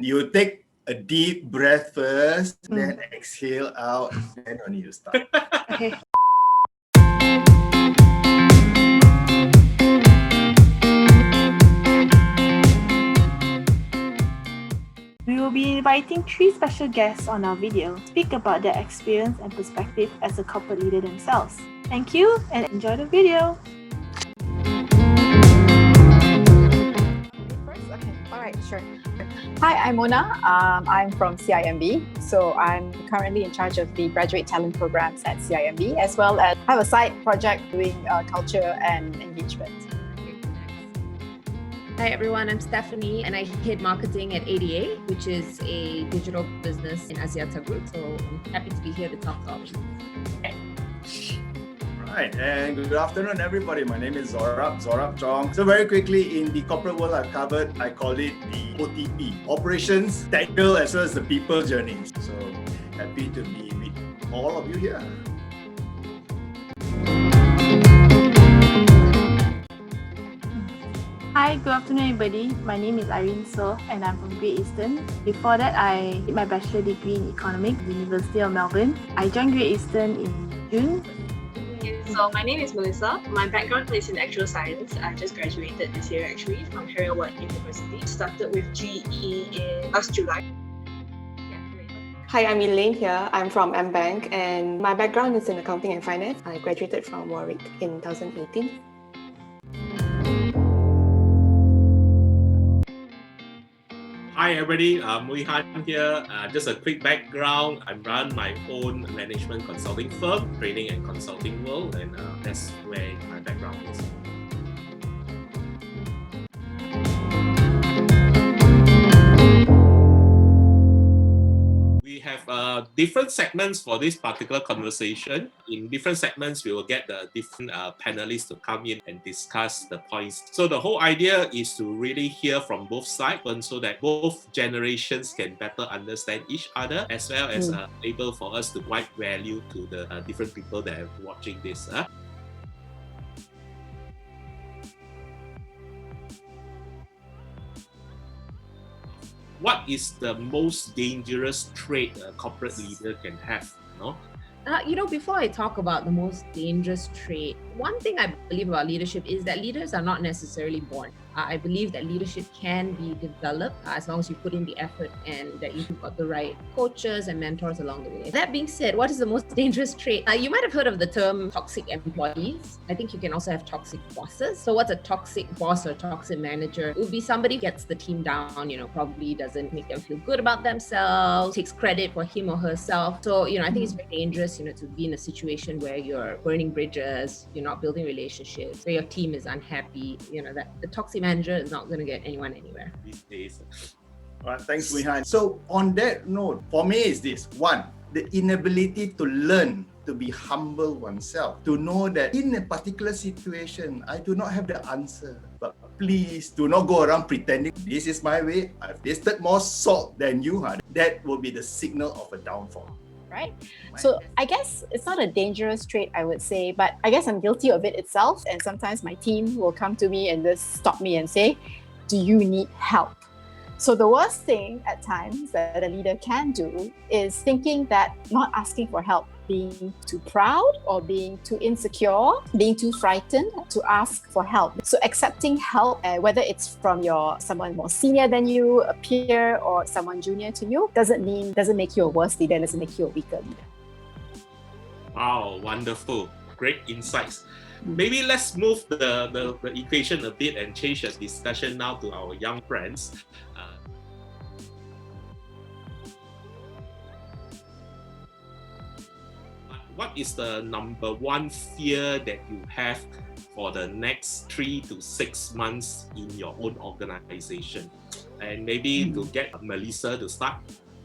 You take a deep breath first, then exhale out, then only you start. Okay. We will be inviting 3 special guests on our video to speak about their experience and perspective as a corporate leader themselves. Thank you and enjoy the video. Okay, all right, sure. Hi, I'm Mona. I'm from CIMB. So I'm currently in charge of the graduate talent programs at CIMB, as well as have a side project doing culture and engagement. Hi everyone, I'm Stephanie and I head marketing at ADA, which is a digital business in Axiata Group. So I'm happy to be here to talk about it. Right, and good afternoon everybody. My name is Zohrab Chong. So very quickly, in the corporate world I've covered, I call it the OTP, operations, technical, as well as the people journeys. So happy to be with all of you here. Hi, good afternoon everybody. My name is Irene So and I'm from Great Eastern. Before that, I did my bachelor degree in economics at the University of Melbourne. I joined Great Eastern in June. So my name is Melissa. My background is in actual science. I just graduated this year actually from Heriot University. Started with GE in last July. Hi, I'm Elaine here. I'm from embank and my background is in accounting and finance. I graduated from Warwick in 2018. Hi everybody, Mui Han here. Just a quick background. I run my own management consulting firm, training and consulting world, and that's where my background is. We have different segments for this particular conversation. In different segments, we will get the different panelists to come in and discuss the points. So the whole idea is to really hear from both sides so that both generations can better understand each other, as well as able for us to provide value to the different people that are watching this. What is the most dangerous trait a corporate leader can have? Before I talk about the most dangerous trait, one thing I believe about leadership is that leaders are not necessarily born. I believe that leadership can be developed as long as you put in the effort and that you've got the right coaches and mentors along the way. That being said, what is the most dangerous trait? You might have heard of the term toxic employees. I think you can also have toxic bosses. So what's a toxic boss or toxic manager? It would be somebody who gets the team down, probably doesn't make them feel good about themselves, takes credit for him or herself. So, I think it's very dangerous, to be in a situation where you're burning bridges, you're not building relationships, where your team is unhappy, that the toxic manager is not going to get anyone anywhere These days. All right, thanks, Wihan. So on that note, for me is this. One, the inability to learn to be humble oneself, to know that in a particular situation, I do not have the answer. But please do not go around pretending this is my way. I've tasted more salt than you had. That will be the signal of a downfall. Right? So I guess it's not a dangerous trait, I would say, but I guess I'm guilty of it itself. And sometimes my team will come to me and just stop me and say, do you need help? So the worst thing at times that a leader can do is thinking that not asking for help, being too proud or being too insecure, being too frightened to ask for help. So accepting help, whether it's from someone more senior than you, a peer, or someone junior to you, doesn't make you a worse leader, doesn't make you a weaker leader. Wow, wonderful. Great insights. Maybe let's move the equation a bit and change the discussion now to our young friends. What is the number one fear that you have for the next 3 to 6 months in your own organization? And maybe to get Melissa to start.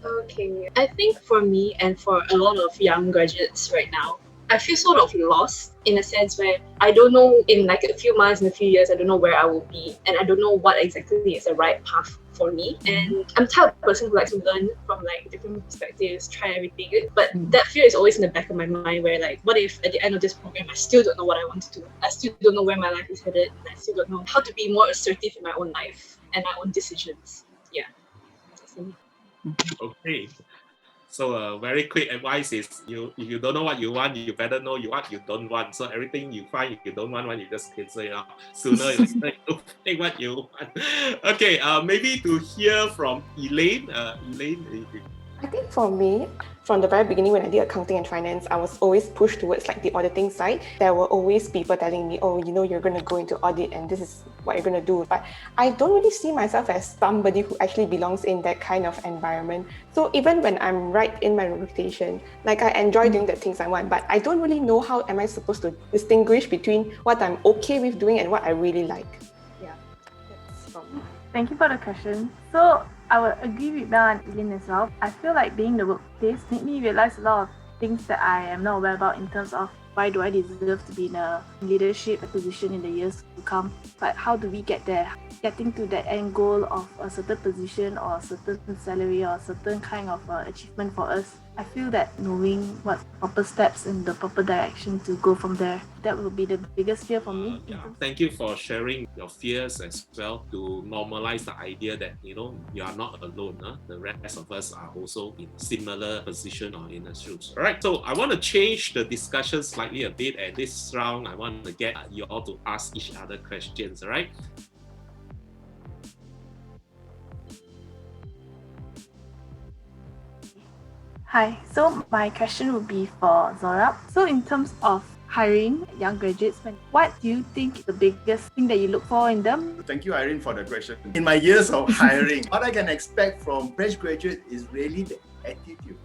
Okay, I think for me and for a lot of young graduates right now, I feel sort of lost in a sense where I don't know in like a few months, in a few years, I don't know where I will be and I don't know what exactly is the right path for me. And I'm the type of person who likes to learn from like different perspectives, try everything. But that fear is always in the back of my mind where like, what if at the end of this program, I still don't know what I want to do? I still don't know where my life is headed. And I still don't know how to be more assertive in my own life and my own decisions. Yeah. for me. Okay. So very quick advice is if you don't know what you want, you better know what you don't want. So everything you find you don't want, you just cancel it out. Sooner or later you take what you want. Okay, maybe to hear from Elaine. Elaine, I think for me, from the very beginning when I did accounting and finance, I was always pushed towards like the auditing side. There were always people telling me, oh, you're going to go into audit and this is what you're going to do. But I don't really see myself as somebody who actually belongs in that kind of environment. So even when I'm right in my rotation, like I enjoy doing the things I want, but I don't really know how am I supposed to distinguish between what I'm okay with doing and what I really like. Yeah, that's from me. Thank you for the question. So I would agree with Mel and Eileen as well. I feel like being in the workplace made me realize a lot of things that I am not aware about in terms of why do I deserve to be in a leadership position in the years to come. But how do we get there? Getting to that end goal of a certain position or a certain salary or a certain kind of achievement for us. I feel that knowing what proper steps in the proper direction to go from there, that will be the biggest fear for me. Thank you for sharing your fears as well to normalize the idea that you are not alone. The rest of us are also in similar position or in the shoes. All right, so I want to change the discussion slightly a bit, and this round I want to get you all to ask each other questions. All right. Hi, so my question would be for Zohrab. So in terms of hiring young graduates, what do you think is the biggest thing that you look for in them? Thank you, Irene, for the question. In my years of hiring, what I can expect from fresh graduate is really the attitude.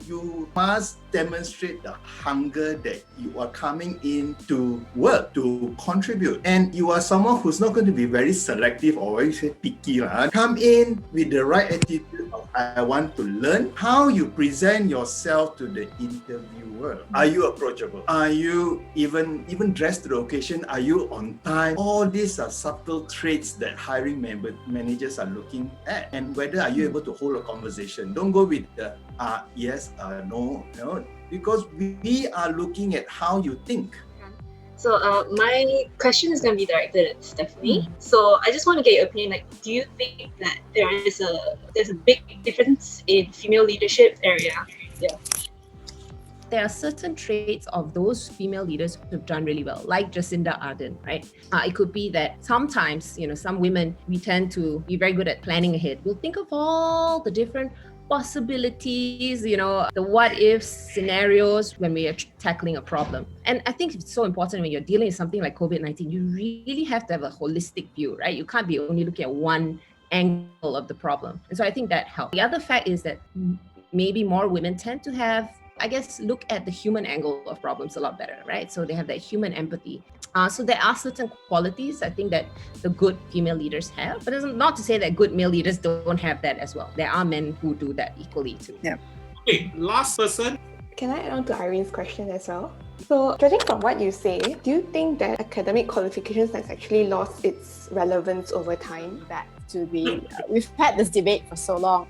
You must demonstrate the hunger that you are coming in to work, to contribute. And you are someone who's not going to be very selective or very picky. Come in with the right attitude of, I want to learn. How you present yourself to the interviewer. Are you approachable? Are you even dressed to the occasion? Are you on time? All these are subtle traits that hiring managers are looking at. And whether are you able to hold a conversation. Don't go with the yes, no, because we are looking at how you think. So my question is going to be directed at Stephanie. So I just want to get your opinion. Like, do you think that there's a big difference in female leadership area? Yeah. There are certain traits of those female leaders who've done really well, like Jacinda Ardern, right? It could be that sometimes, some women, we tend to be very good at planning ahead. We'll think of all the different possibilities, the what if scenarios when we are tackling a problem. And I think it's so important when you're dealing with something like COVID-19, you really have to have a holistic view, right? You can't be only looking at one angle of the problem. And so I think that helps. The other fact is that maybe more women tend to have, look at the human angle of problems a lot better, right? So they have that human empathy. So there are certain qualities I think that the good female leaders have, but it's not to say that good male leaders don't have that as well. There are men who do that equally too. Yeah. Okay, last person. Can I add on to Irene's question as well? So, judging from what you say, do you think that academic qualifications has actually lost its relevance over time? We've had this debate for so long.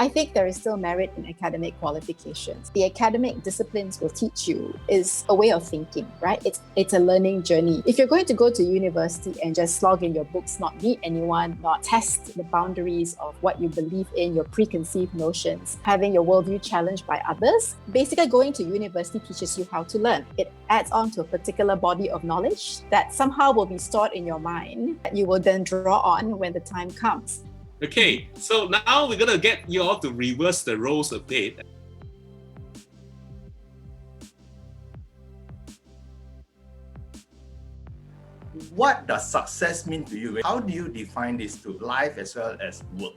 I think there is still merit in academic qualifications. The academic disciplines will teach you is a way of thinking, right? It's a learning journey. If you're going to go to university and just slog in your books, not meet anyone, not test the boundaries of what you believe in, your preconceived notions, having your worldview challenged by others, basically going to university teaches you how to learn. It adds on to a particular body of knowledge that somehow will be stored in your mind that you will then draw on when the time comes. Okay, so now we're going to get you all to reverse the roles a bit. What does success mean to you? How do you define this to life as well as work?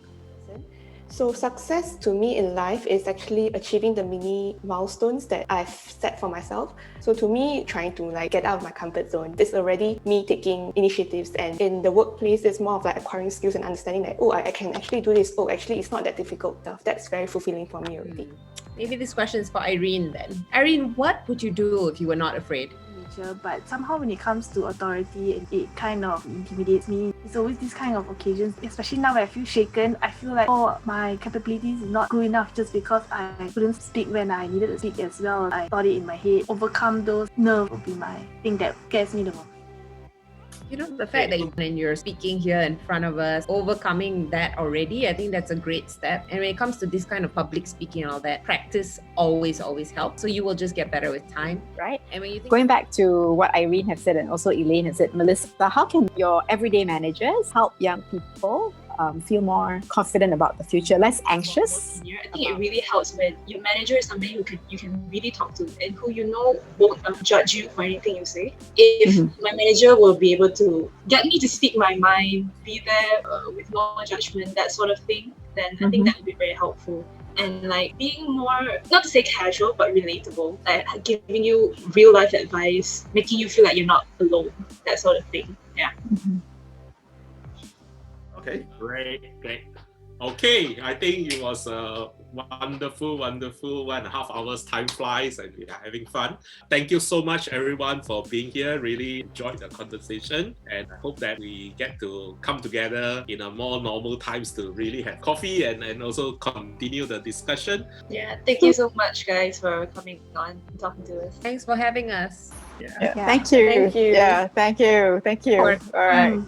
So success to me in life is actually achieving the mini milestones that I've set for myself. So to me, trying to get out of my comfort zone, this is already me taking initiatives, and in the workplace, it's more of acquiring skills and understanding that, I can actually do this. Actually, it's not that difficult stuff. That's very fulfilling for me already. Maybe this question is for Irene then. Irene, what would you do if you were not afraid? But somehow when it comes to authority, it kind of intimidates me. It's always these kind of occasions, especially now when I feel shaken. I feel like, my capabilities is not good enough just because I couldn't speak when I needed to speak as well. I thought it in my head. Overcome those nerves would be my thing that scares me the most. You know, the fact that you're speaking here in front of us, overcoming that already, I think that's a great step. And when it comes to this kind of public speaking and all that, practice always helps. So you will just get better with time. Right. And when you think Going back to what Irene has said and also Elaine has said, Melissa, how can your everyday managers help young people feel more confident about the future, less anxious? I think it really helps when your manager is somebody who you can really talk to and who you know won't judge you for anything you say. If my manager will be able to get me to speak my mind, be there with no judgment, that sort of thing, then I think that would be very helpful. And like being more, not to say casual, but relatable, like giving you real life advice, making you feel like you're not alone, that sort of thing. Yeah. Okay. Great. Okay, I think it was a wonderful 1.5 hours. Time flies and we are having fun. Thank you so much everyone for being here. Really enjoyed the conversation and I hope that we get to come together in a more normal times to really have coffee and also continue the discussion. Yeah, thank you so much guys for coming on and talking to us. thanks for having us. Thank you. Thank you. Yeah, thank you. All right.